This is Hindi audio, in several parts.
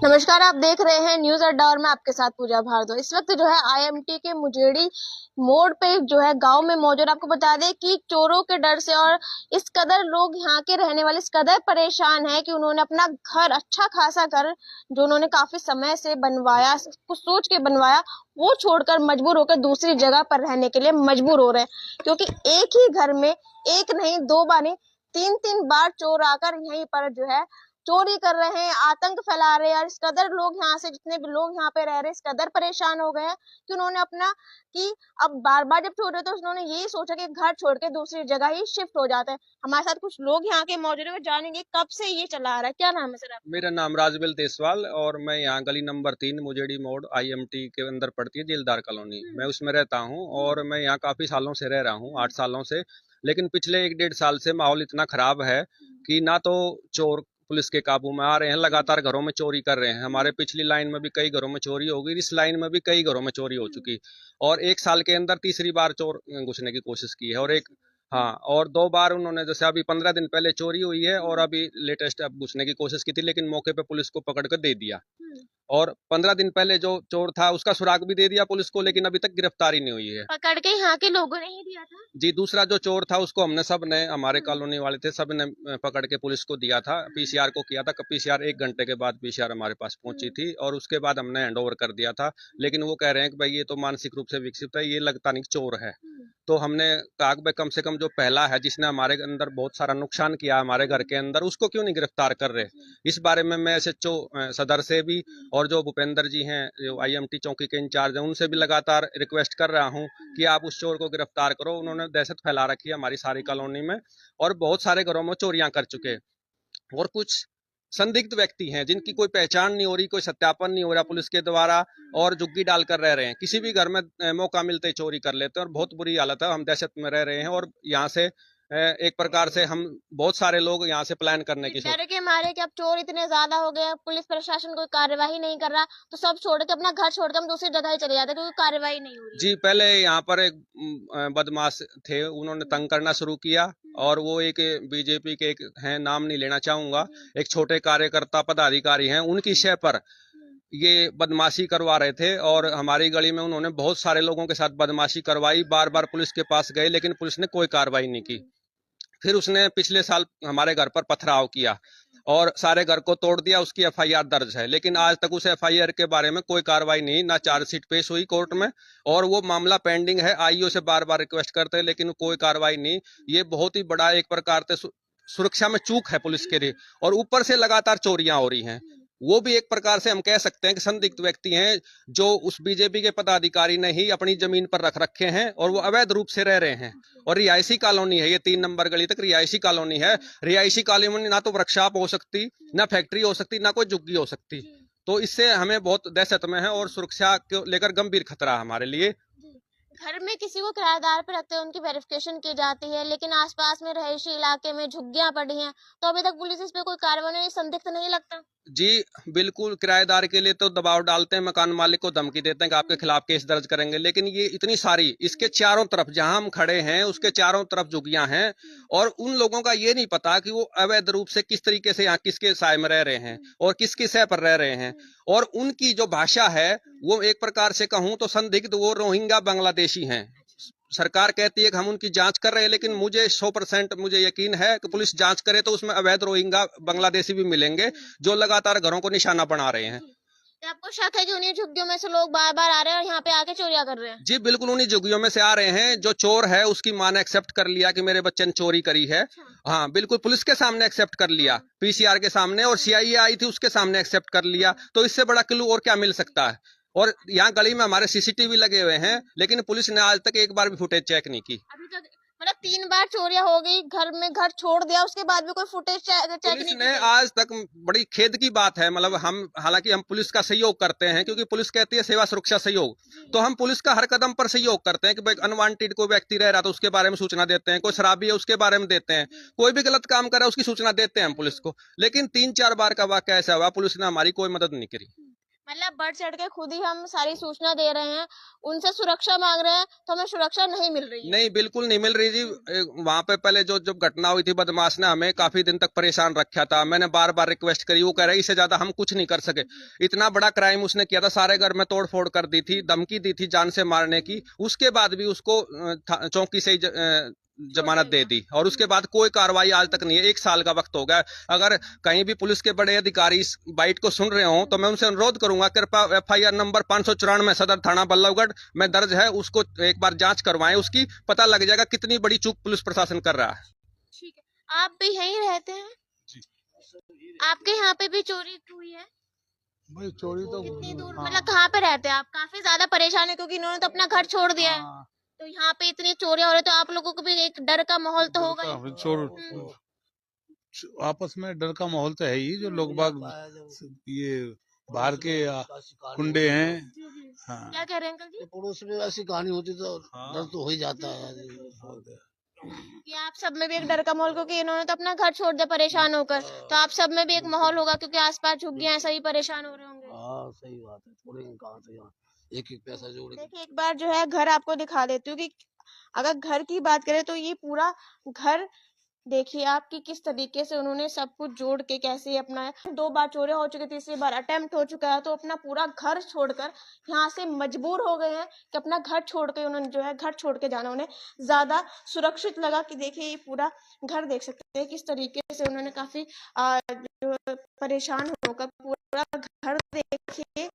नमस्कार, आप देख रहे हैं न्यूज अड्डा और मैं आपके साथ पूजा भारद्वाज। इस वक्त जो है आईएमटी के मुजेड़ी मोड़ पे जो है गांव में मौजूद। आपको बता दें कि चोरों के डर से और इस कदर लोग यहाँ के रहने वाले इस कदर परेशान हैं कि उन्होंने अपना घर, अच्छा खासा घर जो उन्होंने काफी समय से बनवाया, कुछ सोच के बनवाया, वो छोड़कर मजबूर होकर दूसरी जगह पर रहने के लिए मजबूर हो रहे हैं। क्योंकि एक ही घर में एक नहीं, दो बार नहीं, तीन तीन बार चोर आकर यहीं पर जो है चोरी कर रहे हैं, आतंक फैला रहे हैं। और इस कदर लोग यहाँ से, जितने भी लोग यहाँ पे रह रहे हैं, इस कदर परेशान हो गए हैं कि उन्होंने अपना, कि अब बार बार जब छोड़ रहे तो उन्होंने यही सोचा कि घर छोड़ के दूसरी जगह ही शिफ्ट हो जाते हैं। हमारे साथ कुछ लोग यहाँ के मौजूद है, वो जानेंगे कब से ये चला आ रहा है। क्या नाम है सर आपका? मेरा नाम राजबिल देसवाल और मैं यहाँ गली नंबर 3 मुजेड़ी मोड़ आईएमटी के अंदर पड़ती है जेलदार कॉलोनी, मैं उसमें रहता हूँ। और मैं यहाँ काफी सालों से रह रहा हूँ, 8 सालों से। लेकिन पिछले 1-1.5 साल से माहौल इतना खराब है कि ना तो चोर पुलिस के काबू में आ रहे हैं, लगातार घरों में चोरी कर रहे हैं। हमारे पिछली लाइन में भी कई घरों में चोरी हो गई, इस लाइन में भी कई घरों में चोरी हो चुकी। और 1 साल के अंदर तीसरी बार चोर घुसने की कोशिश की है। और हाँ, और 2 बार उन्होंने, जैसे अभी 15 दिन पहले चोरी हुई है और अभी लेटेस्ट अब घुसने की कोशिश की थी, लेकिन मौके पे पुलिस को पकड़ कर दे दिया। और 15 दिन पहले जो चोर था उसका सुराग भी दे दिया पुलिस को, लेकिन अभी तक गिरफ्तारी नहीं हुई है। पकड़ के यहाँ के लोगों ने ही दिया था जी, दूसरा जो चोर था उसको हमने, सब ने, हमारे कॉलोनी वाले थे, सब ने पकड़ के पुलिस को दिया था, पीसीआर को किया था। पीसीआर 1 घंटे के बाद पीसीआर हमारे पास पहुंची थी और उसके बाद हमने हैंडओवर कर दिया था। लेकिन वो कह रहे हैं कि भाई ये तो मानसिक रूप से विकसित है, ये लगता नहीं चोर है। तो हमने कहा कि कम से कम जो पहला है, जिसने हमारे अंदर बहुत सारा नुकसान किया हमारे घर के अंदर, उसको क्यों नहीं गिरफ्तार कर रहे। इस बारे में मैं एसएचओ सदर से भी और जो भूपेंद्र जी हैं, जो आईएमटी चौकी के इंचार्ज हैं, उनसे भी लगातार रिक्वेस्ट कर रहा हूं कि आप उस चोर को गिरफ्तार करो। उन्होंने दहशत फैला रखी है हमारी सारी कॉलोनी में और बहुत सारे घरों में चोरियां कर चुके। और कुछ संदिग्ध व्यक्ति हैं जिनकी कोई पहचान नहीं हो रही, कोई सत्यापन नहीं हो रहा पुलिस के द्वारा, और जुग्गी डालकर रह रहे हैं। किसी भी घर में मौका मिलते ही चोरी कर लेते हैं और बहुत बुरी हालत है। हम दहशत में रह रहे हैं और यहाँ से एक प्रकार से हम बहुत सारे लोग यहाँ से प्लान करने की डर के मारे कि अब चोर इतने ज्यादा हो गए, पुलिस प्रशासन कोई कार्यवाही नहीं कर रहा, तो सब छोड़ के, अपना घर छोड़ के हम दूसरी जगह ही चले जाते क्योंकि कार्यवाही नहीं हो रही। जी, पहले यहाँ पर एक बदमाश थे, उन्होंने तंग करना शुरू किया। और वो एक बीजेपी के एक हैं, नाम नहीं लेना चाहूंगा, एक छोटे कार्यकर्ता पदाधिकारी हैं, उनकी शय पर ये बदमाशी करवा रहे थे। और हमारी गली में उन्होंने बहुत सारे लोगों के साथ बदमाशी करवाई, बार बार पुलिस के पास गए लेकिन पुलिस ने कोई कार्रवाई नहीं की। फिर उसने पिछले साल हमारे घर पर पथराव किया और सारे घर को तोड़ दिया, उसकी एफआईआर दर्ज है। लेकिन आज तक उस एफआईआर के बारे में कोई कार्रवाई नहीं, ना चार्जशीट पेश हुई कोर्ट में, और वो मामला पेंडिंग है। आईओ से बार बार रिक्वेस्ट करते हैं लेकिन कोई कार्रवाई नहीं। ये बहुत ही बड़ा एक प्रकार से सुरक्षा में चूक है पुलिस के लिए। और ऊपर से लगातार चोरियां हो रही हैं। वो भी एक प्रकार से हम कह सकते हैं कि संदिग्ध व्यक्ति हैं, जो उस बीजेपी के पदाधिकारी ने ही अपनी जमीन पर रख रखे हैं और वो अवैध रूप से रह रहे हैं। और रिहायशी कॉलोनी है, ये 3 नंबर गली तक रिहायशी कॉलोनी है। रिहायशी कॉलोनी ना तो वर्कशॉप हो सकती, ना फैक्ट्री हो सकती, ना कोई झुग्गी हो सकती। तो इससे हमें बहुत दहशत में है और सुरक्षा को लेकर गंभीर खतरा है हमारे लिए। घर में किसी को किराएदार पे रखते हैं, उनकी वेरिफिकेशन की जाती है, लेकिन आसपास में रहायशी इलाके में झुग्गियां पड़ी हैं, तो अभी तक पुलिस इस पे कोई कार्रवाई नहीं, संदिग्ध नहीं लगता? जी बिल्कुल, किराएदार के लिए तो दबाव डालते हैं, मकान मालिक को धमकी देते हैं कि आपके खिलाफ केस दर्ज करेंगे। लेकिन ये इतनी सारी, इसके चारों तरफ जहां हम खड़े हैं उसके चारों तरफ झुग्गियां हैं और उन लोगों का ये नहीं पता कि वो अवैध रूप से किस तरीके से यहाँ किसके साए में रह रहे हैं और किसकी सह पर रह रहे हैं। और उनकी जो भाषा है वो एक प्रकार से कहूं तो संदिग्ध, वो रोहिंग्या बांग्लादेशी हैं। सरकार कहती है कि हम उनकी जांच कर रहे हैं, लेकिन मुझे 100% मुझे यकीन है कि पुलिस जांच करे तो उसमें अवैध रोहिंग्या बांग्लादेशी भी मिलेंगे जो लगातार घरों को निशाना बना रहे हैं। तो आपको शक है कि उन्हीं झुग्गियों में से लोग बार बार आ रहे हैं और यहाँ पे आके चोरियां कर रहे हैं? जी बिल्कुल, उन्हीं झुग्गियों में से आ रहे हैं। जो चोर है उसकी मां ने एक्सेप्ट कर लिया कि मेरे बच्चे ने चोरी करी है। हाँ बिल्कुल, पुलिस के सामने एक्सेप्ट कर लिया, पीसीआर के सामने, और सीआईए आई थी उसके सामने एक्सेप्ट कर लिया। तो इससे बड़ा क्लू और क्या मिल सकता है। और यहाँ गली में हमारे सीसीटीवी लगे हुए हैं, लेकिन पुलिस ने आज तक एक बार भी फुटेज चेक नहीं की। अभी तक मतलब 3 बार चोरियां हो गई, घर में घर छोड़ दिया, उसके बाद भी कोई फुटेज चेक पुलिस नहीं ने आज तक, बड़ी खेद की बात है, मतलब हम, हालांकि हम पुलिस का सहयोग करते हैं क्योंकि पुलिस कहती है सेवा सुरक्षा सहयोग, तो हम पुलिस का हर कदम पर सहयोग करते हैं कि भाई अनवांटेड कोई व्यक्ति रह रहा तो उसके बारे में सूचना देते हैं, कोई शराबी है उसके बारे में देते हैं, कोई भी गलत काम कर रहा है उसकी सूचना देते हैं हम पुलिस को। लेकिन 3-4 बार का वाकया ऐसा हुआ, पुलिस ने हमारी कोई मदद नहीं करी। मतलब बढ़ चढ़ के खुद ही हम सारी सूचना दे रहे हैं, उनसे सुरक्षा मांग रहे हैं, तो हमें सुरक्षा नहीं मिल रही है। नहीं, बिल्कुल नहीं मिल रही जी। वहां पे पहले जो जब घटना हुई थी, बदमाश ने हमें काफी दिन तक परेशान रखा था। मैंने बार बार रिक्वेस्ट करी, वो कह रहे इससे ज्यादा हम कुछ नहीं कर सके। इतना बड़ा क्राइम उसने किया था, सारे घर में तोड़ फोड़ कर दी थी, धमकी दी थी जान से मारने की। उसके बाद भी उसको चौकी से ही जमानत दे दी, और उसके बाद कोई कार्रवाई आज तक नहीं है। 1 साल का वक्त हो गया। अगर कहीं भी पुलिस के बड़े अधिकारी इस बाइट को सुन रहे हो तो मैं उनसे अनुरोध करूंगा, कृपया FIR नंबर 594 सदर थाना बल्लभगढ़ में दर्ज है, उसको एक बार जांच करवाएं। उसकी पता लग जाएगा कितनी बड़ी चूक पुलिस प्रशासन कर रहा है। ठीक है, आप भी यहीं रहते हैं? जी। आपके यहाँ पे भी चोरी हुई है? भाई चोरी तो कितनी दूर, हाँ, मतलब कहाँ पे रहते हैं आप? काफी ज्यादा परेशान है क्योंकि इन्होंने तो अपना घर छोड़ दिया है, हाँ, तो यहाँ पे इतनी चोरियां हो रही है, तो आप लोगों को भी एक डर का माहौल तो होगा ही। डर का चोर आपस में डर का माहौल तो है ही। जो लोग बाग ये बाहर के कुंडे हैं। हाँ, क्या कह रहे हैं अंकल जी? पड़ोस में ऐसी कहानी होती तो हाँ। डर तो हो ही जाता है। कि आप सब में भी एक डर का माहौल, क्योंकि इन्होंने तो अपना घर छोड़ दिया परेशान होकर, तो आप सब में भी एक माहौल होगा क्योंकि आसपास झुग्गियां ऐसा ही परेशान हो रहे होंगे। हाँ सही बात है, थोड़े कहाँ से यहाँ एक एक पैसा जोड़ के। देखिए, एक बार जो है घर आपको दिखा देती हूँ कि अगर घर की बात करें तो ये पूरा घर देखिए आप कि किस तरीके से उन्होंने सब कुछ जोड़ के कैसे अपना 2 बार चोरी हो चुकी, तीसरी बार अटेम्प्ट हो चुका है, तो अपना पूरा घर छोड़कर यहाँ से मजबूर हो गए हैं कि अपना घर छोड़ के उन्होंने जो है घर छोड़ के जाना उन्हें ज्यादा सुरक्षित लगा। कि देखिए ये पूरा घर देख सकते हैं किस तरीके से उन्होंने काफी जो परेशान होकर पूरा घर देखिए।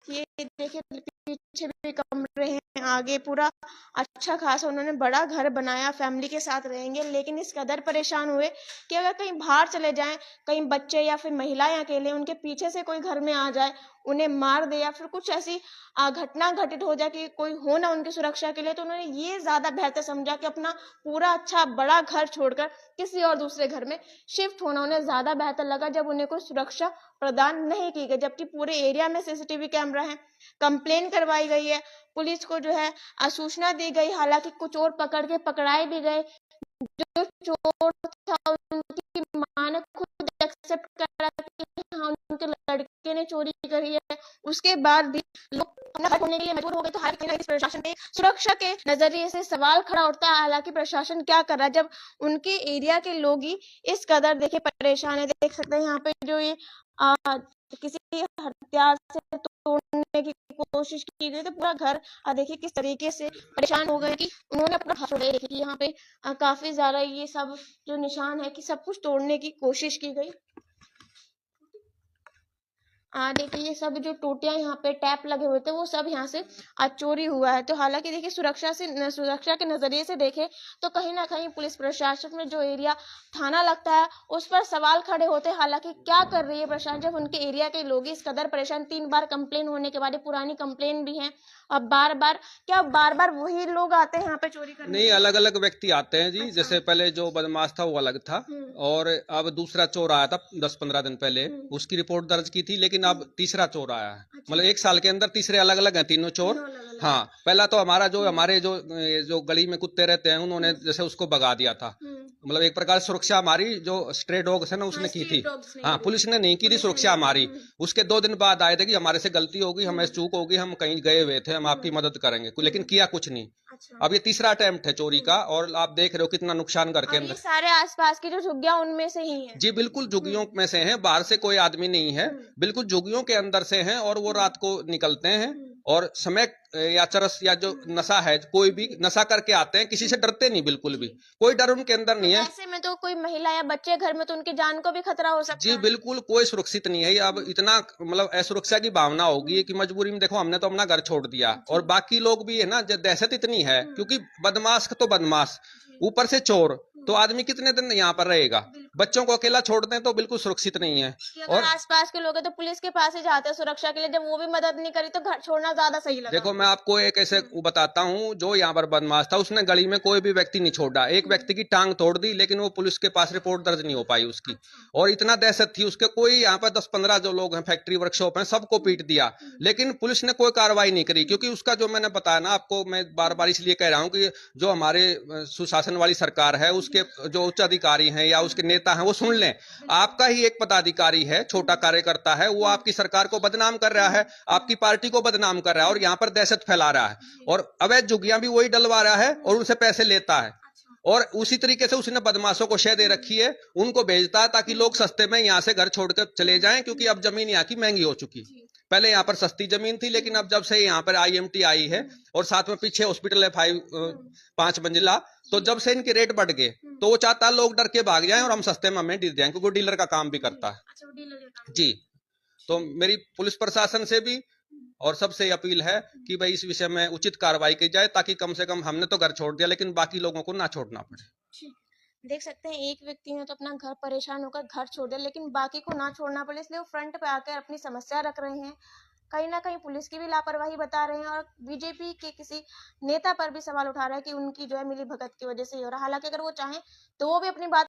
ये देखिए पीछे भी कमरे हैं, आगे पूरा अच्छा खासा उन्होंने बड़ा घर बनाया, फैमिली के साथ रहेंगे, लेकिन इस कदर परेशान हुए कि अगर कहीं बाहर चले जाएं, कहीं बच्चे या फिर महिलाएं अकेले, उनके पीछे से कोई घर में आ जाए, उन्हें मार दे या फिर कुछ ऐसी घटना घटित हो जाए कि कोई हो ना उनकी सुरक्षा के लिए, तो उन्होंने ये ज्यादा बेहतर समझा कि अपना पूरा अच्छा बड़ा घर छोड़कर किसी और दूसरे घर में शिफ्ट होना उन्हें ज्यादा बेहतर लगा, जब उन्हें कोई सुरक्षा प्रदान नहीं की गई। जबकि पूरे एरिया में CCTV कैमरा है, कंप्लेन करवाई गई है, पुलिस को जो है सूचना दी गई, हालांकि कुछ चोर पकड़ के पकड़ाए भी गए। जो चोर था उनकी मां ने खुद एक्सेप्ट करा कि हाँ उनके लड़के ने चोरी करी है। उसके बाद भी लोग अपना घर छोड़ने के लिए मजबूर हो गए, तो हालांकि प्रशासन पे सुरक्षा के नजरिए से सवाल खड़ा उठता है। हालांकि प्रशासन क्या कर रहा है जब उनके एरिया के लोग ही इस कदर देखे परेशान है। देख सकते हैं यहाँ पे जो ये किसी हथियार से तोड़ने की कोशिश की गई, तो पूरा घर देखिए किस तरीके से परेशान हो गए कि उन्होंने अपना घर छोड़ दिया। देखिए यहाँ पे काफी ज्यादा ये सब जो निशान है कि सब कुछ तोड़ने की कोशिश की गई। देखिए ये सब जो टोटियां यहाँ पे टैप लगे हुए थे वो सब यहाँ से चोरी हुआ है। तो हालांकि देखिए सुरक्षा के नजरिए से देखें तो कहीं ना कहीं पुलिस प्रशासन में जो एरिया थाना लगता है उस पर सवाल खड़े होते हैं। हालांकि क्या कर रही है प्रशासन जब उनके एरिया के लोग इस कदर परेशान, 3 बार कंप्लेन होने के बाद, पुरानी कंप्लेन भी है, अब बार बार वही लोग आते हैं यहाँ पे चोरी करने? नहीं, अलग अलग व्यक्ति आते हैं जी। जैसे पहले जो बदमाश था वो अलग था, और अब दूसरा चोर आया था 10-15 दिन पहले, उसकी रिपोर्ट दर्ज की थी, लेकिन अब तीसरा चोर आया है। मतलब 1 साल के अंदर तीसरे अलग अलग हैं तीनों चोर। हाँ, पहला तो हमारे जो गली में कुत्ते रहते हैं उन्होंने जैसे उसको भगा दिया था। मतलब एक प्रकार से सुरक्षा हमारी जो स्ट्रे डॉग्स है ना उसने की थी। हाँ, पुलिस ने नहीं की थी सुरक्षा हमारी। उसके 2 दिन बाद आए थे कि हमारे से गलती होगी, हमें चूक होगी, हम कहीं गए हुए थे, हम आपकी मदद करेंगे, लेकिन किया कुछ नहीं। अब ये तीसरा अटेम्प्ट है चोरी का, और आप देख रहे हो कितना नुकसान करके ये सारे आसपास की जो झुग्गियां उनमें से ही है? जी बिल्कुल, झुग्गियों में से हैं, बाहर से कोई आदमी नहीं है, बिल्कुल झुग्गियों के अंदर से हैं। और वो रात को निकलते हैं और समय या चरस या जो नशा है, कोई भी नशा करके आते हैं, किसी से डरते नहीं, बिल्कुल भी कोई डर उनके अंदर नहीं है। ऐसे में तो कोई महिला या बच्चे घर में, तो उनकी जान को भी खतरा हो सकता जी है। बिल्कुल, कोई सुरक्षित नहीं है। अब इतना मतलब असुरक्षा की भावना होगी कि मजबूरी में देखो हमने तो अपना घर छोड़ दिया, और बाकी लोग भी है ना, दहशत इतनी है क्योंकि बदमाश तो बदमाश, ऊपर से चोर, तो आदमी कितने दिन यहाँ पर रहेगा? बच्चों को अकेला छोड़ दें तो बिल्कुल सुरक्षित नहीं है। और आसपास के लोग हैं तो पुलिस के पास ही जाते हैं सुरक्षा के लिए, जब वो भी मदद नहीं करी तो घर छोड़ना ज्यादा सही लगा। देखो मैं आपको एक ऐसे बताता हूँ, जो यहाँ पर बदमाश था उसने गली में कोई भी व्यक्ति नहीं छोड़ा, एक व्यक्ति की टांग तोड़ दी, लेकिन वो पुलिस के पास रिपोर्ट दर्ज नहीं हो पाई उसकी। और इतना दहशत थी उसके, कोई यहाँ पर 10-15 जो लोग हैं फैक्ट्री वर्कशॉप हैं सबको पीट दिया, लेकिन पुलिस ने कोई कार्रवाई नहीं करी। क्योंकि उसका जो मैंने बताया ना आपको, मैं बार बार इसलिए कह रहा हूँ कि जो हमारे सुशासन वाली सरकार है उसके जो उच्च अधिकारी हैं या उसके नेता नेता हैं वो सुन लें। आपका ही एक पदाधिकारी है, छोटा कार्यकर्ता है, वो आपकी सरकार को बदनाम कर रहा है, आपकी पार्टी को बदनाम कर रहा है और यहाँ पर दहशत फैला रहा है और अवैध झुग्गियां भी वही डलवा रहा है और उनसे पैसे लेता है और उसी तरीके से उसने बदमाशों को शय दे रखी है, उनको भेजता है ताकि लोग सस्ते में यहाँ से घर छोड़कर चले जाएं, क्योंकि अब जमीन यहाँ की महंगी हो चुकी है। पहले यहाँ पर सस्ती जमीन थी, लेकिन अब जब से यहाँ पर IMT आई है और साथ में पीछे हॉस्पिटल है 5 मंजिला, तो जब से इनके रेट बढ़ गए तो वो चाहता है लोग डर के भाग जाएं और हम सस्ते में हमें दे जाएं, क्योंकि वो डीलर का काम भी करता है जी। तो मेरी पुलिस प्रशासन से भी और सबसे अपील है कि भाई इस विषय में उचित कार्रवाई की जाए, ताकि कम से कम हमने तो घर छोड़ दिया लेकिन बाकी लोगों को ना छोड़ना पड़े। देख सकते हैं एक व्यक्ति ने तो अपना घर परेशान होकर घर छोड़ दिया, लेकिन बाकी को ना छोड़ना पड़े इसलिए वो फ्रंट पे आकर अपनी समस्या रख रहे हैं। कहीं ना कहीं पुलिस की भी लापरवाही बता रहे हैं और बीजेपी के किसी नेता पर भी सवाल उठा रहे हैं कि उनकी जो है मिली भगत की वजह से ही हो रहा है। हालांकि अगर वो चाहें तो वो भी अपनी बात